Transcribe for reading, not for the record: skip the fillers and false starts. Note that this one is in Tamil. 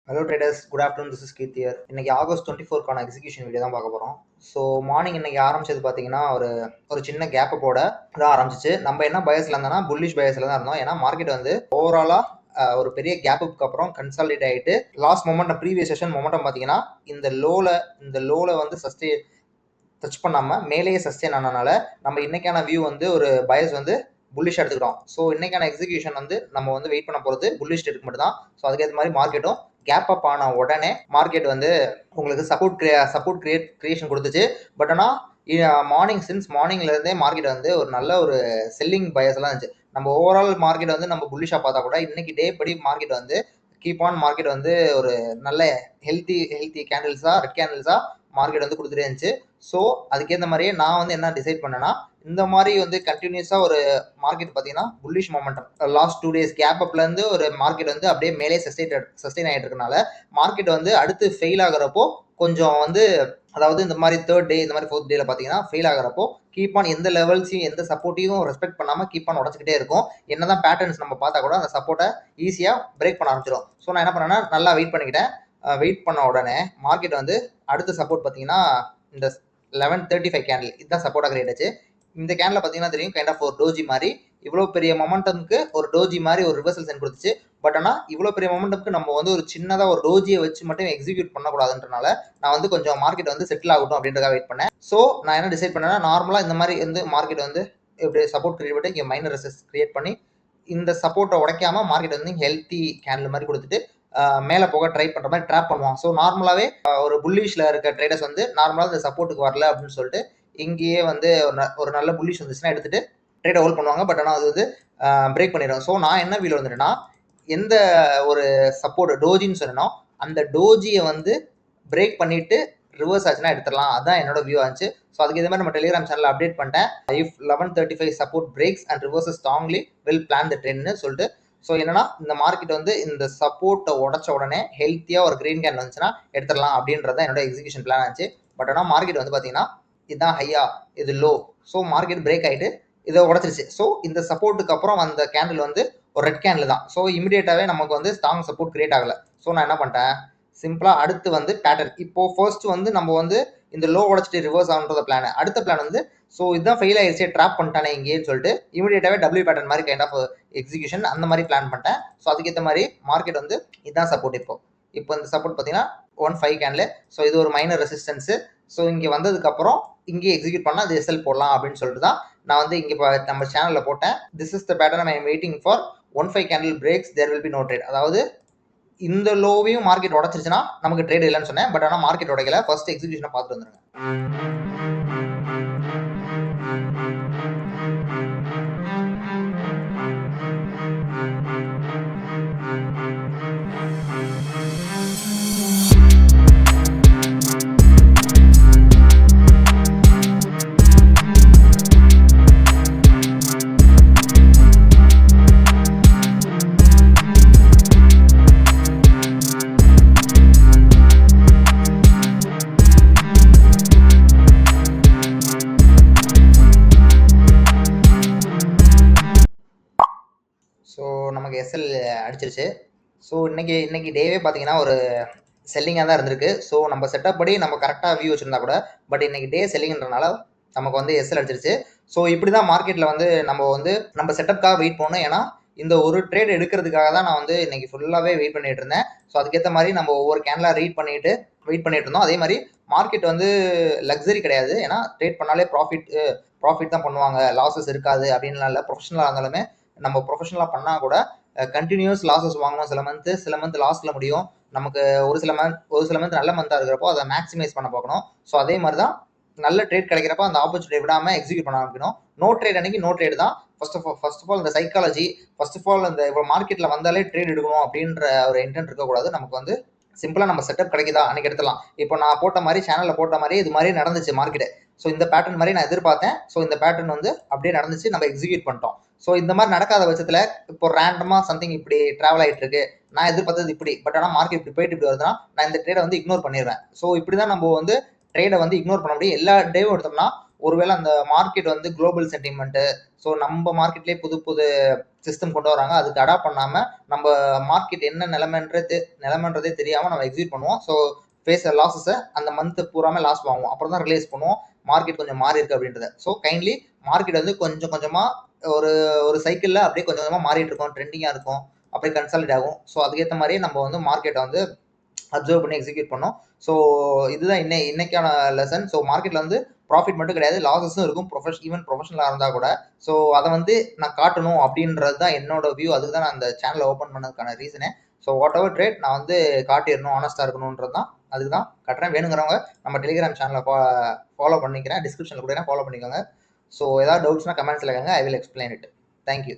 Hello traders, good afternoon. This is Keerthi here. இன்னைக்கு ஆகஸ்ட் 24க்கான எக்ஸிகியூஷன் வீடியோ தான் பார்க்க போகிறோம். ஸோ மார்னிங் இன்னைக்கு ஆரம்பிச்சது பார்த்தீங்கன்னா ஒரு ஒரு சின்ன கேப்பை போட தான் ஆரம்பிச்சிச்சு. நம்ம என்ன பயஸில் இருந்தோம்னா புல்லிஷ் பயஸில் தான் இருந்தோம். ஏன்னா மார்க்கெட் வந்து ஓவராலாக ஒரு பெரிய கேப்புக்கு அப்புறம் கன்சாலிடேட் ஆகிட்டு last momentum previous session momentum பார்த்தீங்கன்னா இந்த லோவில் வந்து டச் பண்ணாமல் மேலேயே சஸ்டெயின் ஆனனால நம்ம இன்னைக்கான வியூ வந்து ஒரு பயஸ் வந்து புல்லிஷ் எடுத்துக்கிட்டோம். ஸோ இன்னைக்கான எக்ஸிகியூஷன் வந்து நம்ம வந்து வெயிட் பண்ண போகிறது புல்லிஷ் எடுக்க மட்டும் தான். ஸோ அதுக்கேற்ற மாதிரி மார்க்கெட்டும் கேப் அப் ஆன உடனே மார்க்கெட் வந்து உங்களுக்கு சப்போர்ட் கிரியேஷன் கொடுத்துச்சு. பட் ஆனால் மார்னிங்லேருந்தே மார்க்கெட் வந்து ஒரு நல்ல ஒரு செல்லிங் பயஸ்லாம் இருந்துச்சு. நம்ம ஓவரால் மார்க்கெட் வந்து நம்ம புல்லிஷாக பார்த்தா கூட இன்னைக்கு டே படி மார்க்கெட் வந்து மார்க்கெட் வந்து ஒரு நல்ல ஹெல்த்தி ரெட் கேண்டில்ஸாக மார்க்கெட் வந்து கொடுத்துட்டே இருந்துச்சு. ஸோ அதுக்கேற்ற மாதிரியே நான் வந்து என்ன டிசைட் பண்ணேன்னா, இந்த மாதிரி வந்து கண்டினியூஸாக ஒரு மார்க்கெட் பார்த்தீங்கன்னா bullish momentum last 2 days gap அப்லேருந்து ஒரு மார்க்கெட் வந்து அப்படியே மேலே சஸ்டெயின் ஆகிட்டு இருக்கனால மார்க்கெட் வந்து அடுத்து ஃபெயில் ஆகிறப்போ கொஞ்சம் வந்து, அதாவது இந்த மாதிரி 3rd day இந்த மாதிரி 4th டேல பார்த்தீங்கன்னா ஃபெயில் ஆகிறப்போ கீப் ஆன் எந்த லெவல்ஸையும் எந்த சப்போர்ட்டையும் ரெஸ்பெக்ட் பண்ணாமல் கீப் ஆன் உடச்சிக்கிட்டே இருக்கும். என்னதான் பேட்டர்ன்ஸ் நம்ம பார்த்தா கூட அந்த சப்போர்ட்டை ஈஸியாக பிரேக் பண்ண ஆரம்பிச்சிடும். ஸோ நான் என்ன பண்ணேன்னா நல்லா வெயிட் பண்ணிக்கிட்டேன். வெயிட் பண்ண உடனே மார்க்கெட் வந்து அடுத்த சப்போர்ட் பார்த்தீங்கன்னா இந்த 1135 கேண்டில் இதுதான் சப்போர்ட்டாக கிரியேட் ஆச்சு. இந்த கேண்டில் பார்த்தீங்கன்னா தெரியும், கைண்ட் ஆஃப் ஒரு டோஜி மாதிரி இவ்வளோ பெரிய மொமெண்டம்க்கு ஒரு டோஜி மாதிரி ஒரு ரிவர்சல் சென்ட் கொடுத்துச்சு. பட் ஆனால் இவ்வளோ பெரிய மொமெண்டம்க்கு நம்ம வந்து ஒரு சின்னதாக ஒரு டோஜியை வச்சு மட்டும் எக்ஸிக்யூட் பண்ணக்கூடாதுன்றனால நான் வந்து கொஞ்சம் மார்க்கெட் வந்து செட்டில் ஆகட்டும் அப்படின்றத வெயிட் பண்ணேன். ஸோ நான் என்ன டிசைட் பண்ணேன்னா, நார்மலாக இந்த மாதிரி வந்து மார்க்கெட் வந்து இப்படி சப்போர்ட் கிரியேட் பண்ணி இங்கே மைனர் ரெசிஸ்ட் கிரியேட் பண்ணி இந்த சப்போர்ட்டை உடைக்காம மார்க்கெட் வந்து ஹெல்த்தி கேண்டில் மாதிரி கொடுத்துட்டு மேலே போக ட்ரை பண்ணுற மாதிரி ட்ராப் பண்ணுவான். ஸோ நார்மலாகவே ஒரு புல்லிஷில் இருக்க ட்ரேடர்ஸ் வந்து நார்மலாக இந்த சப்போர்ட்டுக்கு வரல அப்படின்னு சொல்லிட்டு இங்கேயே வந்து ஒரு நல்ல புல்லிஷ் வந்துச்சுன்னா எடுத்துட்டு ட்ரேடை ஹோல்ட் பண்ணுவாங்க. பட் ஆனால் அது வந்து பிரேக் பண்ணிடும். ஸோ நான் என்ன வீல் வந்துட்டேன்னா, எந்த ஒரு சப்போர்ட் டோஜின்னு சொன்னோம் அந்த டோஜியை வந்து பிரேக் பண்ணிட்டு ரிவர்ஸ் ஆச்சுன்னா எடுத்துடலாம். அதுதான் என்னோட வியூ ஆச்சு. ஸோ அதுக்கு இதே மாதிரி நம்ம டெலிகிராம் சேனல் அப்டேட் பண்ணிட்டேன். If 1135 support breaks and reverses strongly will plan the ட்ரெண்ட்னு சொல்லிட்டு. ஸோ என்னன்னா இந்த மார்க்கெட் வந்து இந்த சப்போர்ட்டை உடச்ச உடனே ஹெல்த்தியாக ஒரு கிரீன் கேன் வந்துச்சுன்னா எடுத்துடலாம் அப்படின்றத என்னோட எக்ஸிகியூஷன் பிளான் ஆச்சு. பட் ஆனால் மார்க்கெட் வந்து பார்த்தீங்கன்னா இதுதான் ஹையா, இது லோ. ஸோ மார்க்கெட் பிரேக் ஆகிட்டு இதை உடச்சிருச்சு. ஸோ இந்த சப்போர்ட்டுக்கு அப்புறம் அந்த கேண்டில் வந்து ஒரு ரெட் கேண்டில் தான். ஸோ இமீடியட்டாகவே நமக்கு வந்து ஸ்ட்ராங் சப்போர்ட் கிரியேட் ஆகலை. ஸோ நான் என்ன பண்ணிட்டேன், சிம்பிளாக அடுத்து வந்து பேட்டர்ன் இப்போ ஃபர்ஸ்ட் வந்து நம்ம வந்து இந்த லோ உடச்சிட்டு ரிவர்ஸ் ஆகுன்றத பிளான். அடுத்த பிளான் வந்து ஸோ இதுதான் ஃபெயில் ஆயிடுச்சு, ட்ராப் பண்ணிட்டானே இங்கேன்னு சொல்லிட்டு இமீடியட்டாகவே டபிள்யூ பேட்டர்ன் மாதிரி கைண்ட் ஆஃப் எக்ஸிகியூஷன் அந்த மாதிரி பிளான் பண்ணிட்டேன். ஸோ அதுக்கேற்ற மாதிரி மார்க்கெட் வந்து இதுதான் சப்போர்ட். இப்போ இந்த சப்போர்ட் பார்த்தீங்கன்னா 15 கேண்டில். ஸோ இது ஒரு மைனர் ரெசிஸ்டன்ஸு. ஸோ இங்கே வந்ததுக்கப்புறம் இங்கே எக்ஸிக்யூட் பண்ணால் அது எஸ்எல் போடலாம் அப்படின்னு சொல்லிட்டு தான் நான் வந்து இங்கே நம்ம சேனலில் போட்டேன். This is the pattern I am waiting for 15 candle breaks there will be no trade. அதாவது இந்த லோவையும் மார்க்கெட் உடச்சிருச்சுன்னா நமக்கு ட்ரேட் இல்லைன்னு சொன்னேன். பட் ஆனால் மார்க்கெட் உடைக்கல. ஃபர்ஸ்ட் எக்ஸிகியூஷனை பார்த்துட்டு வந்துருங்க. ஸோ நமக்கு எஸ்எல் அடிச்சிருச்சு. ஸோ இன்னைக்கு டேவே பார்த்தீங்கன்னா ஒரு செல்லிங்காக தான் இருந்திருக்கு. ஸோ நம்ம செட்டப் படி நம்ம கரெக்டாக வியூ வச்சுருந்தா கூட, பட் இன்னைக்கு டே செல்லிங்ன்றனால நமக்கு வந்து எஸ்எல் அடிச்சிருச்சு. ஸோ இப்படி தான் மார்க்கெட்டில் வந்து நம்ம செட்டப்காக வெயிட் பண்ணணும். ஏன்னா இந்த ஒரு ட்ரேட் எடுக்கிறதுக்காக தான் நான் வந்து இன்னைக்கு ஃபுல்லாகவே வெயிட் பண்ணிட்டு இருந்தேன். ஸோ அதுக்கேற்ற மாதிரி நம்ம ஒவ்வொரு கேண்டிலாக வெயிட் பண்ணிட்டு இருந்தோம். அதே மாதிரி மார்க்கெட் வந்து லக்ஸரி கிடையாது. ஏன்னா ட்ரேட் பண்ணாலே ப்ராஃபிட் தான் பண்ணுவாங்க, லாஸஸ் இருக்காது அப்படின்லாம் இல்லை. ப்ரொஃபஷனலாக இருந்தாலுமே நம்ம ப்ரொஃபஷனலாக பண்ணால் கூட கண்டினியூஸ் லாஸஸ் வாங்கணும். சில மந்த் லாஸில் முடியும். நமக்கு ஒரு சில மந்த் நல்ல மந்தாக இருக்கிறப்போ அதை மேக்ஸிமைஸ் பண்ண பார்க்கணும். ஸோ அதே மாதிரி தான் நல்ல ட்ரேட் கிடைக்கிறப்ப அந்த ஆப்பர்ச்சுனிட்டி விடாமல் எக்ஸிக்யூட் பண்ண ஆரம்பிக்கணும். நோ ட்ரேட் அன்னைக்கு நோ ட்ரேட் தான். ஃபர்ஸ்ட் ஆஃப் ஆல் இந்த சைக்காலஜி, ஃபர்ஸ்ட் ஆஃப் ஆல் இந்த இப்போ மார்க்கெட்டில் வந்தாலே ட்ரேட் எடுக்கணும் அப்படின்ற ஒரு இன்டென்ட் இருக்கக்கூடாது. நமக்கு வந்து சிம்பிளாக நம்ம செட்டப் கிடைக்குதா அன்னைக்கு எடுத்துலாம். இப்போ நான் போட்ட மாதிரி சேனலில் போட்ட மாதிரி இது மாதிரி நடந்துச்சு மார்க்கெட்டு. ஸோ இந்த பேட்டர்ன் மாதிரி நான் எதிர்பார்த்தேன். ஸோ இந்த பேட்டர்ன் வந்து அப்படியே நடந்துச்சு, நம்ம எக்ஸிக்யூட் பண்ணிட்டோம். ஸோ இந்த மாதிரி நடக்காத பட்சத்தில் இப்போ ரேண்டமாக சம்திங் இப்படி ட்ராவல் ஆகிட்டு இருக்கு, நான் எதிர்பார்த்தது இப்படி, பட் ஆனால் மார்க்கெட் இப்படி போயிட்டு இப்படி வருதுன்னா நான் இந்த ட்ரேடை வந்து இக்னோர் பண்ணிடுவேன். ஸோ இப்படி தான் நம்ம வந்து ட்ரேடை வந்து இக்னோர் பண்ண முடியும். எல்லா டேவும் எடுத்தோம்னா ஒருவேளை அந்த மார்க்கெட் வந்து குளோபல் சென்டிமெண்ட்டு, ஸோ நம்ம மார்க்கெட்லேயே புது புது சிஸ்டம் கொண்டு வராங்க, அதுக்கு அடாப்ட் பண்ணாமல் நம்ம மார்க்கெட் என்ன நிலைமைன்றதே தெரியாமல் நம்ம எக்ஸிக்யூட் பண்ணுவோம். ஸோ ஃபேஸ் லாஸஸை அந்த மந்த் பூராமே லாஸ் வாங்குவோம். அப்புறம் தான் ரிலைஸ் பண்ணுவோம் மார்க்கெட் கொஞ்சம் மாறி இருக்கு அப்படின்றத. ஸோ கைண்ட்லி மார்க்கெட் வந்து கொஞ்சம் கொஞ்சமாக ஒரு ஒரு சைக்கிளில் அப்படியே கொஞ்சம் கொஞ்சமாக மாறிட்டு இருக்கும், ட்ரெண்டிங்காக இருக்கும், அப்படியே கன்சாலிட் ஆகும். ஸோ அதுக்கேற்ற மாதிரியே நம்ம வந்து மார்க்கெட்டை வந்து அப்சர்வ் பண்ணி எக்ஸிக்யூட் பண்ணோம். ஸோ இதுதான் இன்னைக்கான லெசன். ஸோ மார்க்கெட்டில் வந்து ப்ராஃபிட் மட்டும் கிடையாது, லாஸஸும் இருக்கும், ஈவன் ப்ரொஃபஷனலாக இருந்தால் கூட. ஸோ அதை வந்து நான் காட்டணும் அப்படின்றது தான் என்னோட வியூ. அதுக்கு தான் நான் அந்த சேனலை ஓப்பன் பண்ணதுக்கான ரீசனே. ஸோ வாட் எவர் ட்ரேட் நான் வந்து காட்டிடணும், ஆனஸ்டாக இருக்கணுன்றது தான். அதுக்கு தான் கட்டுறேன். வேணுங்கிறவங்க நம்ம டெலிகிராம் சேனலை ஃபாலோ பண்ணிக்கிறேன், டிஸ்கிரிப்ஷனில் கூட ஃபாலோ பண்ணிக்கோங்க. ஸோ ஏதாவது டவுட்ஸ்னால் கமெண்ட்ஸில் கேங்க, I will explain it. Thank you.